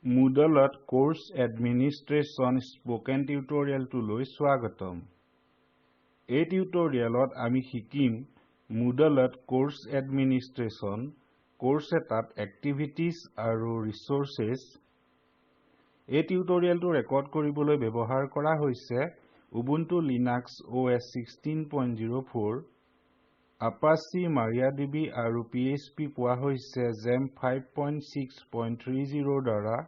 Moodle Course Administration Spoken Tutorial to Loi Swagatam. A tutorial Ami Hikim Moodle Course Administration, Course Setup Activities Aru Resources. A tutorial to record Koribolo Bebohar Kora Hoise, Ubuntu Linux OS 16.04, Apache MariaDB Aru PHP Poa Hoise Zem 5.6.30 Dara,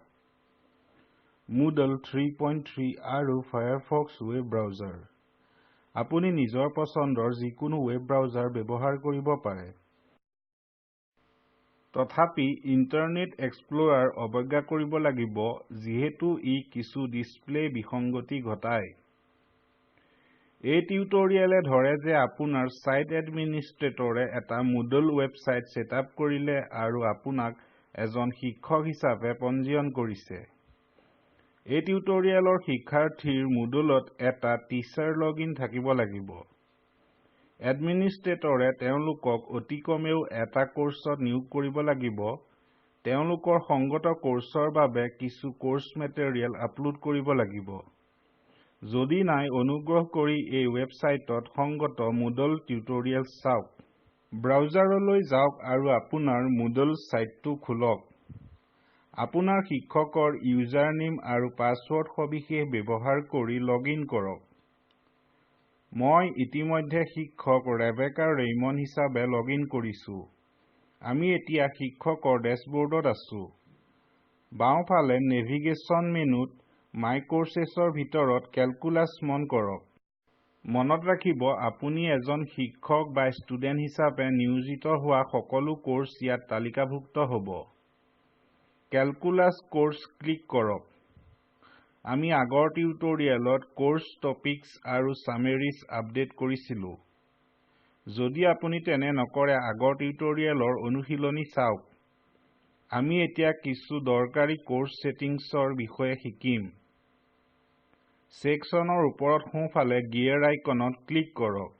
Moodle 3.3 Aru Firefox Web Browser. Apuni nijor pasondor jikunu web browser bebohar koribo pare. Tothapi Internet Explorer obagya koribo lagibo jihetu I kisu display bihongoti ghotai. এই টিউটোৰিয়েলে ধৰে যে আপোনাৰ site এডমিনিষ্ট্ৰেটৰে এটা Moodle website setup কৰিলে আৰু আপোনাক এজন শিক্ষক হিচাপে পঞ্জীয়ন কৰিছে। এই টিউটোৰিয়েলৰ শিক্ষাৰ্থীৰ Moodleত এটা টিচাৰ লগইন থাকিব লাগিব। এডমিনিষ্ট্ৰেটৰে তেওঁলোকক অতি কমেও এটা কোৰ্সত নিয়োগ কৰিব লাগিব। তেওঁলোকৰ সংগত কোৰ্সৰ বাবে কিছু কোৰ্স মেটেৰিয়েল আপলোড কৰিব লাগিব। যদি নাই অনুগ্ৰহ কৰি এই ৱেবসাইটত সংগত Moodle টিউটোৰিয়েল চাওক। ব্ৰাউজাৰলৈ যাওক আৰু আপোনাৰ Moodle সাইটটো খোলক। আপোনাৰ শিক্ষকৰ ইউজাৰ নেম আৰু পাছৱৰ্ড সবিশেষ ব্যৱহাৰ কৰি লগইন কৰক। মই ইতিমধ্যে শিক্ষক ৰেবেকা ৰেইমন হিচাপে লগইন কৰিছো। আমি এতিয়া শিক্ষকৰ ডেশবৰ্ডত আছো। বাওঁফালে নেভিগেশ্যন মেনুত My Coursesৰ ভিতৰত ক্যালকুলাস মন কৰক। মনত ৰাখিব আপুনি এজন শিক্ষক বা ষ্টুডেন্ট হিচাপে নিয়োজিত হোৱা সকলো কোৰ্স ইয়াত তালিকাভুক্ত হ'ব। ক্যালকুলাস কোৰ্স ক্লিক কৰক। আমি আগৰ টিউটোৰিয়েলত কোৰ্স টপিকস আৰু সামেৰিজ আপডেট কৰিছিলো। যদি আপুনি তেনে নকৰে আগৰ টিউটোৰিয়েলৰ অনুশীলনী চাওক। আমি এতিয়া কিছু দৰকাৰী কোৰ্স সেটিংছৰ বিষয়ে শিকিম। সেকশনৰ ওপৰত সোঁফালে গিয়াৰ আইকনত ক্লিক কৰক।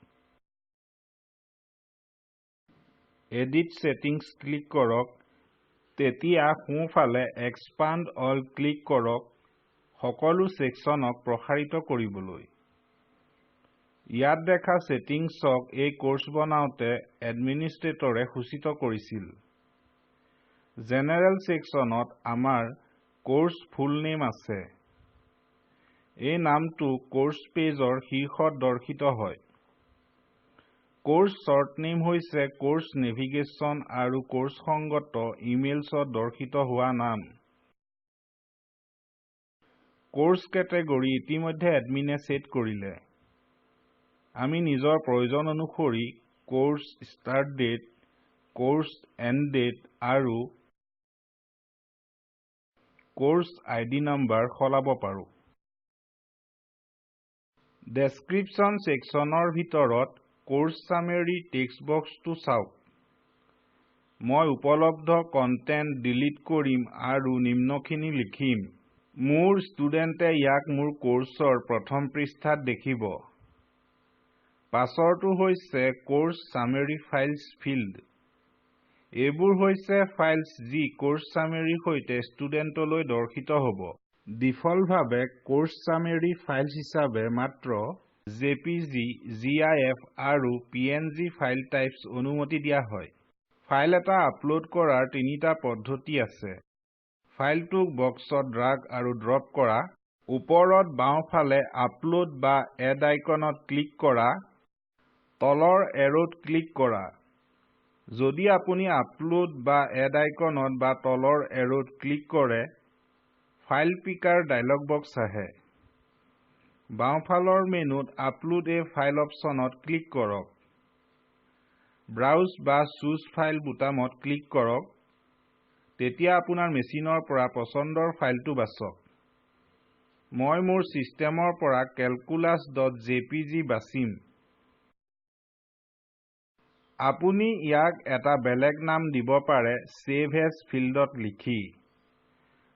এডিট সেটিংস ক্লিক কৰক। তেতিয়া সোঁফালে এক্সপান্ড অল ক্লিক কৰক। সকলো সেকশনক প্ৰসাৰিত কৰিবলৈ। ইয়াত দেখা সেটিংছক এই কোৰ্স বনাওতে এডমিনিষ্ট্ৰেটৰে সূচিত কৰিছিল। জেনাৰেল সেকশনত আমাৰ কোৰ্স ফুল নেম আছে। এই নামটো কোৰ্স পেজৰ শীৰ্ষত দৰ্শিত হয়। কোৰ্স শৰ্ট নেম হৈছে কোৰ্স নেভিগেশ্যন আৰু কোৰ্স সংগত ইমেইলছত দৰ্শিত হোৱা নাম। কোৰ্স কেটেগৰী ইতিমধ্যে এডমিনে সেট কৰিলে। আমি নিজৰ প্ৰয়োজন অনুসৰি course start date, course end date আৰু কোৰ্স আইডি নাম্বাৰ সলাব পাৰো। ডেসক্ৰিপশন সেকশনৰ ভিতৰত কোৰ্স সামেৰি টেক্সট বক্সটো চাওক। মই উপলব্ধ কন্টেন্ট ডিলিট কৰিম আৰু নিম্নখিনি লিখিম। মোৰ ষ্টুডেণ্টে ইয়াক মোৰ কোৰ্সৰ প্ৰথম পৃষ্ঠাত দেখিব। পাছৰটো হৈছে কোৰ্স সামেৰি ফাইলছ ফিল্ড। এইবোৰ হৈছে ফাইলছ যি কোৰ্স সামেৰিৰ সৈতে ষ্টুডেণ্টলৈ দৰ্শিত হ'ব। ডিফল্টভাৱে কোৰ্স সামেৰি ফাইলছ হিচাপে মাত্ৰ JPG, GIF আৰু PNG ফাইল টাইপছ অনুমতি দিয়া হয়। ফাইল এটা আপলোড কৰাৰ তিনিটা পদ্ধতি আছে। ফাইলটোক বক্সত ড্ৰাগ আৰু ড্ৰপ কৰা, ওপৰত বাওঁফালে আপলোড বা এড আইকনত ক্লিক কৰা, তলৰ এৰোত ক্লিক কৰা। যদি আপুনি আপলোড বা এড আইকনত বা তলৰ এৰোত ক্লিক কৰে, ফাইল পিকাৰ ডায়লগ বক্স আহে। বাওঁফালৰ মেনুত আপলোড এ ফাইল অপশ্যনত ক্লিক কৰক। ব্ৰাউজ বা চুজ ফাইল বুটামত ক্লিক কৰক। তেতিয়া আপোনাৰ মেচিনৰ পৰা পছন্দৰ ফাইলটো বাছক। মই মোৰ সিস্টেমৰ পৰা calculus.jpg বাছিম। আপুনি ইয়াক এটা বেলেগ নাম দিব পাৰে Save as ফিল্ডত লিখি।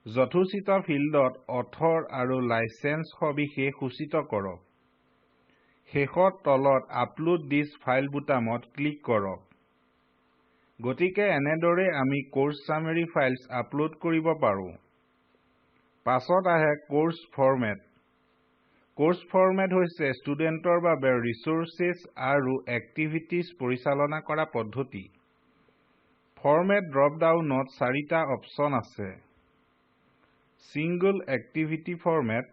যথোচিত ফিল্ডত অথৰ আৰু লাইসেন্স সবিশেষ সূচিত কৰক। শেষত তলত আপলোড দিছ ফাইল বুটামত ক্লিক কৰক। গতিকে এনেদৰে আমি কোৰ্স সামেৰি ফাইলছ আপলোড কৰিব পাৰো। পাছত আহে কোৰ্স ফৰমেট কোৰ্স ফৰমেট হৈছে ষ্টুডেণ্টৰ বাবে ৰিসোৰ্সেছ আৰু এক্টিভিটিজ পৰিচালনা কৰা পদ্ধতি ফৰমেট ড্ৰপ ডাউনত 4টা অপচন আছে Single Activity Format,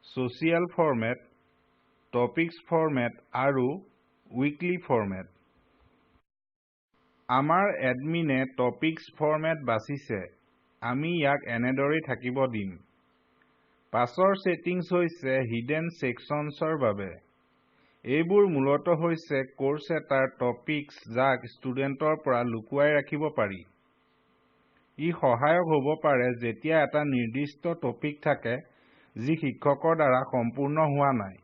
Social Format, Topics Format আৰু Weekly Format. আমাৰ এডমিনে Topics Format বাছিছে। আমি ইয়াক এনেদৰে থাকিব দিম। পাছৰ সেটিংস হৈছে Hidden Sectionsৰ বাবে। এইবোৰ মূলত হৈছে কোৰ্স এটাৰ টপিকস যাক ষ্টুডেণ্টৰ পৰা লুকুৱাই ৰাখিব পাৰি। ই সহায়ক হ'ব পাৰে যেতিয়া এটা নিৰ্দিষ্ট টপিক থাকে যি শিক্ষকৰ দ্বাৰা সম্পূৰ্ণ হোৱা নাই।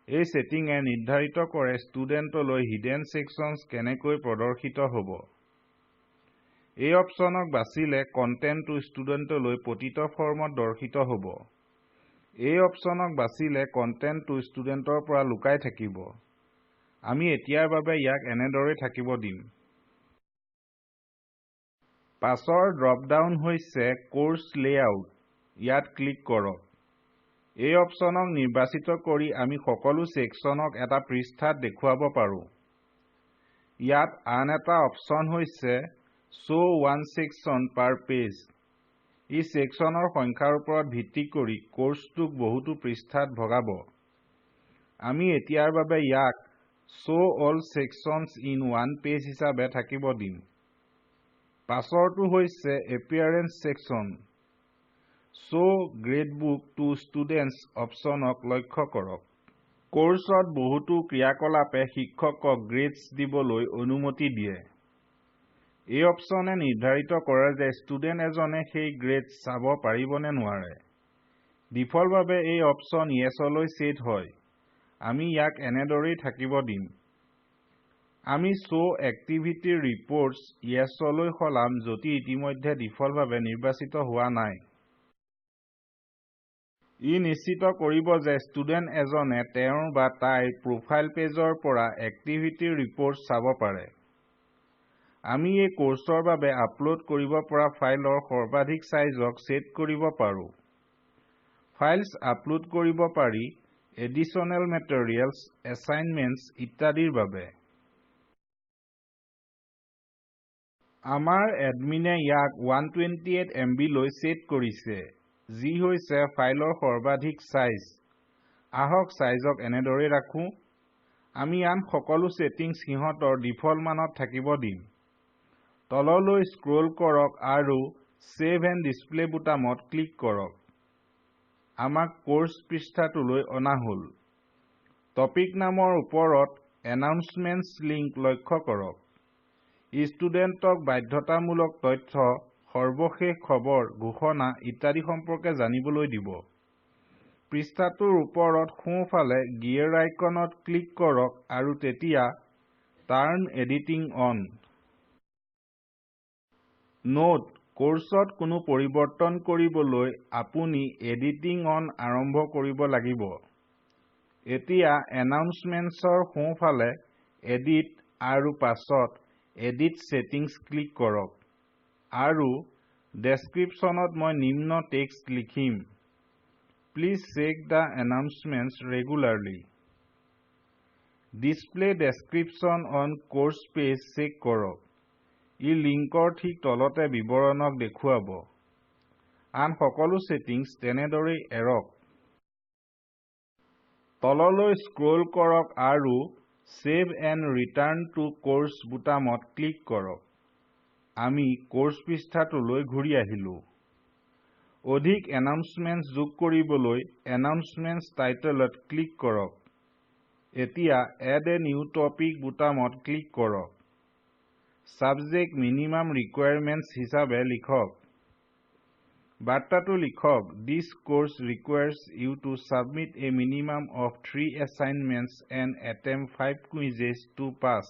এই সেটিংয়ে নিৰ্ধাৰিত কৰে ষ্টুডেণ্টলৈ হিডেন সেকশনছ কেনেকৈ প্ৰদৰ্শিত হ'ব। এই অপচনক বাছিলে কন্টেন্টটো ষ্টুডেণ্টলৈ পতিত ফৰ্মত দৰ্শিত হ'ব। এই অপচনক বাছিলে কন্টেন্টটো ষ্টুডেণ্টৰ পৰা লুকাই থাকিব। আমি এতিয়াৰ বাবে ইয়াক এনেদৰে থাকিব দিম। পাছৰ ড্ৰপ ডাউন হৈছে কোৰ্স লেআউট ইয়াত ক্লিক কৰক এই অপচনক নিৰ্বাচিত কৰি আমি সকলো সেকশনক এটা পৃষ্ঠাত দেখুৱাব পাৰো ইয়াত আন এটা অপচন হৈছে show one section per page ই সেকশনৰ সংখ্যাৰ ওপৰত ভিত্তি কৰি কোৰ্সটোক বহুতো পৃষ্ঠাত ভগাব আমি এতিয়াৰ বাবে ইয়াক show all sections in one page হিচাপে থাকিব দিম পাছৰটো হৈছে appearance section show gradebook to students অপচনক লক্ষ্য কৰক কোৰ্সত বহুতো ক্ৰিয়াকলাপে শিক্ষকক গ্ৰেডছ দিবলৈ অনুমতি দিয়ে এই অপচনে নিৰ্ধাৰিত কৰে যে ষ্টুডেণ্ট এজনে সেই গ্ৰেডছ চাব পাৰিবনে নোৱাৰে ডিফল্টভাৱে এই অপচন ইয়েছলৈ সেট হয় আমি ইয়াক এনেদৰেই থাকিব দিম আমি show activity reports ইয়েছলৈ সলাম যদি ইতিমধ্যে ডিফল্টভাৱে নিৰ্বাচিত হোৱা নাই ই নিশ্চিত কৰিব যে ষ্টুডেণ্ট এজনে তেওঁৰ বা তাইৰ প্ৰফাইল পেজৰ পৰা এক্টিভিটি ৰিপৰ্ট চাব পাৰে আমি এই কোৰ্সৰ বাবে আপলোড কৰিব পৰা ফাইলৰ সৰ্বাধিক সাইজক সেট কৰিব পাৰো ফাইলছ আপলোড কৰিব পাৰি এডিশনেল মেটেৰিয়েলছ এছাইনমেণ্টছ ইত্যাদিৰ বাবে আমাৰ এডমিনে ইয়াক 128 MB লৈ সেট কৰিছে যি হৈছে ফাইলৰ সৰ্বাধিক সাইজ আহক সাইজক এনেদৰে ৰাখো আমি আন সকলো সেটিংস সিহঁতৰ ডিফল্ট মানত থাকিব দিম তললৈ স্ক্ৰল কৰক আৰু সেভ এণ্ড ডিসপ্লে বুটামত ক্লিক কৰক আমাক কোৰ্স পৃষ্ঠাটোলৈ অনা হল টপিক নামৰ ওপৰত এনাউন্সমেন্টছ লিংক লক্ষ্য কৰক ষ্টুডেণ্টক বাধ্যতামূলক তথ্য সৰ্বশেষ খবৰ ঘোষণা ইত্যাদি সম্পৰ্কে জানিবলৈ দিব পৃষ্ঠাটোৰ ওপৰত সোঁফালে গিয়াৰ আইকনত ক্লিক কৰক আৰু তেতিয়া টাৰ্ন এডিটিং অন নোট কোৰ্সত কোনো পৰিৱৰ্তন কৰিবলৈ আপুনি এডিটিং অন আৰম্ভ কৰিব লাগিব এতিয়া এনাউন্সমেন্টছৰ সোঁফালে এডিট আৰু পাছত এডিট সেটিংস ক্লিক কৰক আৰু ডেসক্ৰিপশ্যনত মই নিম্ন টেক্সট লিখিম please check the announcements regularly display description on course page check কৰক ই লিংকৰ ঠিক তলতে বিৱৰণক দেখুৱাব আন সকলো সেটিংস তেনেদৰেই এৰক তললৈ স্ক্ৰল কৰক আৰু Save and Return to Course বুটামত ক্লিক কৰক আমি কোৰ্স পৃষ্ঠাটোলৈ ঘূৰি আহিলো অধিক এনাউন্সমেন্টছ যোগ কৰিবলৈ এনাউন্সমেন্টছ টাইটেলত ক্লিক কৰক এতিয়া Add a new topic বুটামত ক্লিক কৰক Subject Minimum Requirements হিচাপে লিখক বাৰ্তাটো লিখক This course requires you to submit a minimum of 3 assignments and attempt 5 quizzes to pass.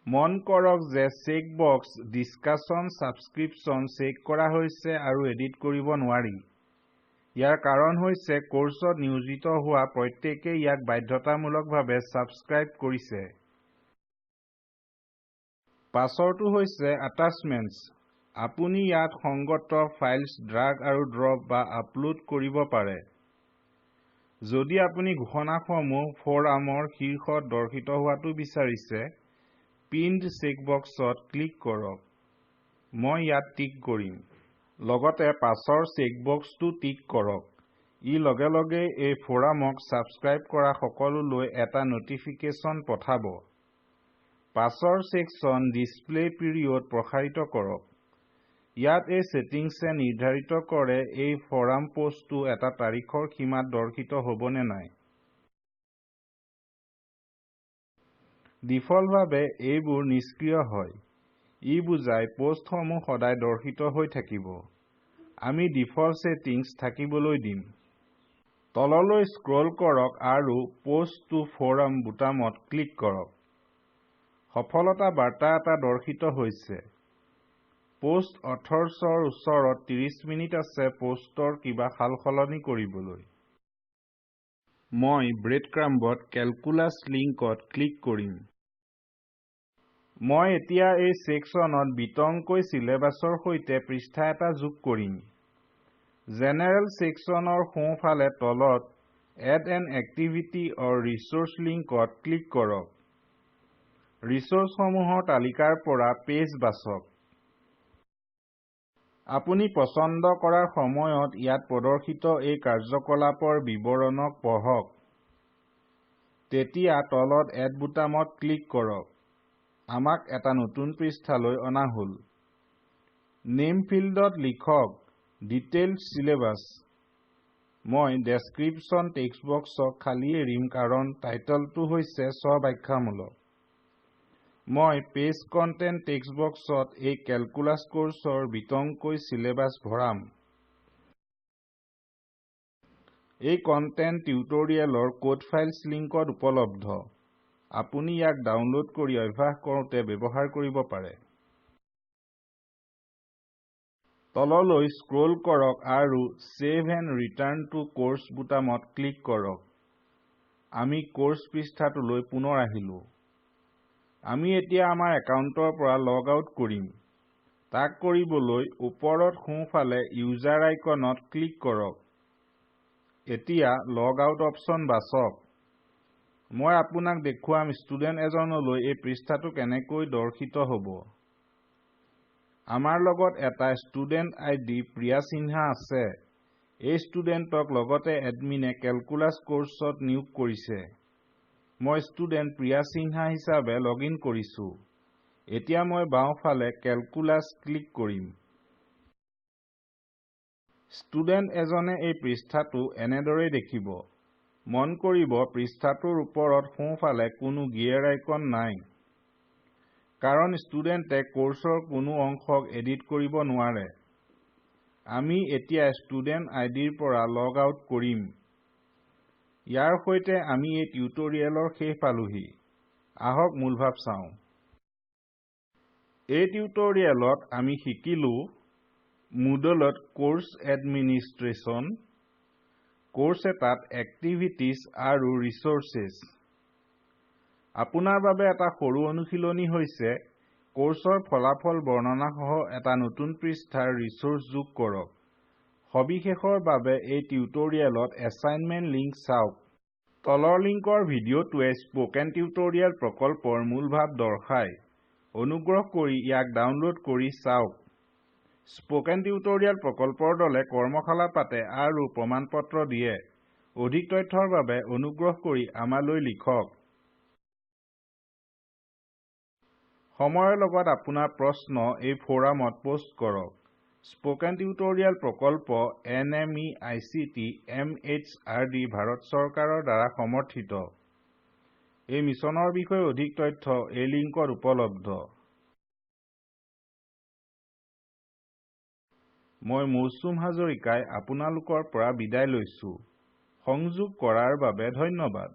মন কৰক যে চেকবক্স ডিসকাশন সাবস্ক্ৰিপশ্যন চেক কৰা হৈছে আৰু এডিট কৰিব নোৱাৰি ইয়াৰ কাৰণ হৈছে কোৰ্সত নিয়োজিত হোৱা প্ৰত্যেককে ইয়াক বাধ্যতামূলকভাৱে সাবস্ক্ৰাইব কৰিছে পাছৰটো হৈছে attachments আপুনি ইয়াত সংগত ফাইলছ ড্ৰাগ আৰু ড্ৰপ বা আপলোড কৰিব পাৰে। যদি আপুনি ঘোষণাসমূহ ফৰামৰ শীৰ্ষত দৰ্শিত হোৱাটো বিচাৰিছে, পিনড চেকবক্সত ক্লিক কৰক। মই ইয়াত টিক কৰিম। লগতে পাছৰ চেকবক্সটো টিক কৰক। ই লগে লগে এই ফৰামক ছাবস্ক্ৰাইব কৰা সকলোলৈ এটা নটিফিকেশ্যন পঠাব। পাছৰ ছেকশ্যন ডিছপ্লে পিৰিয়ড প্ৰসাৰিত কৰক। ইয়াত এই ছেটিংছে নিৰ্ধাৰিত কৰে এই ফৰাম পোষ্টটো এটা তাৰিখৰ সীমাত দৰ্শিত হ'ব নে নাই। ডিফল্টভাৱে এইবোৰ নিষ্ক্ৰিয় হয়। ই বুজায় পোষ্টসমূহ সদায় দৰ্শিত হৈ থাকিব। আমি ডিফল্ট ছেটিংছ থাকিবলৈ দিম। তললৈ স্ক্ৰল কৰক আৰু পোষ্ট টু ফৰাম বুটামত ক্লিক কৰক। সফলতা বাৰ্তা এটা দৰ্শিত হৈছে। পোষ্ট অথৰ্ছৰ ওচৰত 30 মিনিট আছে পোষ্টৰ কিবা সালসলনি কৰিবলৈ। মই ব্ৰেডক্ৰাম্বত কেলকুলাছ লিংকত ক্লিক কৰিম। মই এতিয়া এই ছেকশ্যনত বিতংকৈ চিলেবাছৰ সৈতে পৃষ্ঠা এটা যোগ কৰিম। জেনেৰেল ছেকশ্যনৰ সোঁফালে তলত এড এন এক্টিভিটি অৰ ৰিচোৰ্চ লিংকত ক্লিক কৰক। ৰিচোৰ্চসমূহৰ তালিকাৰ পৰা পেজ বাছক। আপুনি পছন্দ কৰাৰ সময়ত ইয়াত প্ৰদৰ্শিত এই কাৰ্যকলাপৰ বিৱৰণক পঢ়ক। তেতিয়া তলত এড বুটামত ক্লিক কৰক। আমাক এটা নতুন পৃষ্ঠালৈ অনা হ'ল। নেম ফিল্ডত লিখক ডিটেইলড চিলেবাছ। মই ডেছক্ৰিপশ্যন টেক্সটবক্সক খালী এৰিম কাৰণ টাইটলটো হৈছে স্ব-ব্যাখ্যামূলক। মই পেজ কণ্টেণ্ট টেক্সটবক্সত এই কেলকুলাছ কোৰ্ছৰ বিতংকৈ চিলেবাছ ভৰাম। এই কণ্টেণ্ট টিউটৰিয়েলৰ কোড ফাইলছ লিংকত উপলব্ধ। আপুনি ইয়াক ডাউনলোড কৰি অভ্যাস কৰোঁতে ব্যৱহাৰ কৰিব পাৰে। তললৈ স্ক্ৰল কৰক আৰু save and return to course বুটামত ক্লিক কৰক। আমি কোৰ্ছ পৃষ্ঠাটোলৈ পুনৰ আহিলো। আমি এতিয়া আমাৰ একাউণ্টৰ পৰা লগ আউট কৰিম। তাক কৰিবলৈ ওপৰত সোঁফালে ইউজাৰ আইকনত ক্লিক কৰক। এতিয়া লগ আউট অপশ্যন বাছক। মই আপোনাক দেখুৱাম ষ্টুডেণ্ট এজনলৈ এই পৃষ্ঠাটো কেনেকৈ দৰ্শিত হ'ব। আমাৰ লগত এটা ষ্টুডেণ্ট আইডি প্ৰিয়া সিনহা আছে। এই ষ্টুডেণ্টক লগতে এডমিনে কেলকুলাছ কোৰ্ছত নিয়োগ কৰিছে। মই ষ্টুডেণ্ট প্ৰিয়া সিনহা হিচাপে লগইন কৰিছো। এতিয়া মই বাওঁফালে কেলকুলাছ ক্লিক কৰিম। ষ্টুডেণ্ট এজনে এই পৃষ্ঠাটো এনেদৰে দেখিব। মন কৰিব পৃষ্ঠাটোৰ ওপৰত সোঁফালে কোনো গিয়েৰ আইকন নাই। কাৰণ ষ্টুডেণ্টে কোৰ্ছৰ কোনো অংশক এডিট কৰিব নোৱাৰে। আমি এতিয়া ষ্টুডেণ্ট আইডিৰ পৰা লগ আউট কৰিম। ইয়াৰ সৈতে আমি এই টিউটৰিয়েলৰ শেষ পালোহি। আহক মূলভাৱ চাওঁ। এই টিউটৰিয়েলত আমি শিকিলো Moodleত কোৰ্ছ এডমিনিষ্ট্ৰেশ্যন, কোৰ্ছ এটাত এক্টিভিটিজ আৰু ৰিচোৰ্চেছ। আপোনাৰ বাবে এটা সৰু অনুশীলনী হৈছে কোৰ্ছৰ ফলাফল বৰ্ণনাসহ এটা নতুন পৃষ্ঠাৰ ৰিচোৰ্চ যোগ কৰক। সবিশেষৰ বাবে এই টিউটৰিয়েলত এছাইনমেণ্ট লিংক চাওক। তলৰ লিংকৰ ভিডিঅ'টোৱে স্পোকেন টিউটৰিয়েল প্ৰকল্পৰ মূল ভাৱ দৰ্শায়। অনুগ্ৰহ কৰি ইয়াক ডাউনলোড কৰি চাওক। স্পোকেন টিউটৰিয়েল প্ৰকল্পৰ দলে কৰ্মশালা পাতে আৰু প্ৰমাণপত্ৰ দিয়ে। অধিক তথ্যৰ বাবে অনুগ্ৰহ কৰি আমালৈ লিখক। সময়ৰ লগত আপোনাৰ প্ৰশ্ন এই ফৰামত পোষ্ট কৰক। স্পোকেন টিউটৰিয়েল প্ৰকল্প NMEICT MHRD ভাৰত চৰকাৰৰ দ্বাৰা সমৰ্থিত। এই মিছনৰ বিষয়ে অধিক তথ্য এই লিংকত উপলব্ধ। মই মৌচুম হাজৰিকাই আপোনালোকৰ পৰা বিদায় লৈছো। সংযোগ কৰাৰ বাবে ধন্যবাদ।